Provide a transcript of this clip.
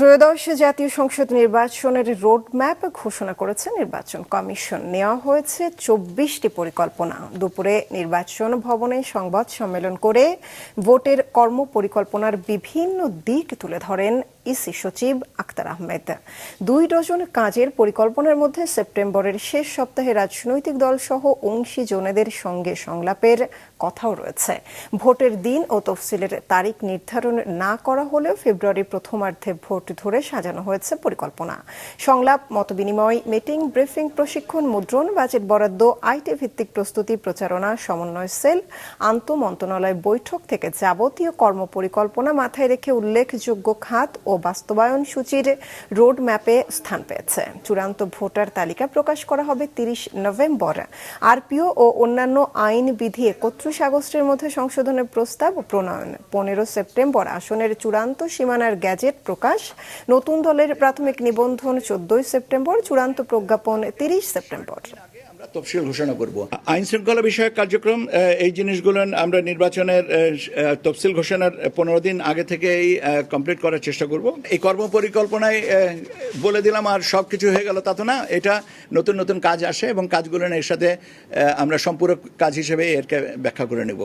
ত্রয়োদশ জাতীয় সংসদ নির্বাচনের রোডম্যাপ ঘোষণা করেছে নির্বাচন কমিশন। নেওয়া হয়েছে 24টি পরিকল্পনা। দুপুরে নির্বাচন ভবনে সংবাদ সম্মেলন করে ভোটের কর্মপরিকল্পনার বিভিন্ন দিক তুলে ধরেন ইসি সচিব আক্তার আহমেদ। 2 ডজন কাজের পরিকল্পনার মধ্যে সেপ্টেম্বরের শেষ সপ্তাহে রাজনৈতিক দল সহ অংশীজনেদের সঙ্গে সংলাপের কথাও রয়েছে। ভোটের দিন ও তফসিলের তারিখ নির্ধারণ না করা হলেও ফেব্রুয়ারির প্রথমার্ধে ভোট ধরে সাজানো হয়েছে পরিকল্পনা। সংলাপ, মতবিনিময়, মিটিং, ব্রিফিং, প্রশিক্ষণ, মুদ্রণ, বাজেট বরাদ্দ, আইটি ভিত্তিক প্রস্তুতি, প্রচারণা, সমন্বয় সেল, আন্তঃমন্ত্রণালয় বৈঠক থেকে যাবতীয় কর্মপরিকল্পনা মাথায় রেখে উল্লেখযোগ্য খাত ও বাস্তবায়ন সূচির রোড ম্যাপে স্থান পেয়েছে। চূড়ান্ত ভোটার তালিকা প্রকাশ করা হবে 30 নভেম্বর। আরপিও ও অন্যান্য আইন বিধি 31 আগস্টের মধ্যে সংশোধনের প্রস্তাব প্রণয়ন। 15 সেপ্টেম্বর আসনের চূড়ান্ত সীমানার গ্যাজেট প্রকাশ। নতুন দলের প্রাথমিক নিবন্ধন 14 সেপ্টেম্বর। চূড়ান্ত প্রজ্ঞাপন 30 সেপ্টেম্বর। তফসিল ঘোষণা করব। আইন শৃঙ্খলা বিষয়ক কার্যক্রম, এই জিনিসগুলো আমরা নির্বাচনের তফসিল ঘোষণার 15 দিন আগে থেকেই কমপ্লিট করার চেষ্টা করব। এই কর্মপরিকল্পনায় বলে দিলাম আর সবকিছু হয়ে গেল তা তো না। এটা নতুন নতুন কাজ আসে এবং কাজগুলো এর সাথে আমরা সম্পূরক কাজ হিসেবে এরকে ব্যাখ্যা করে নেব।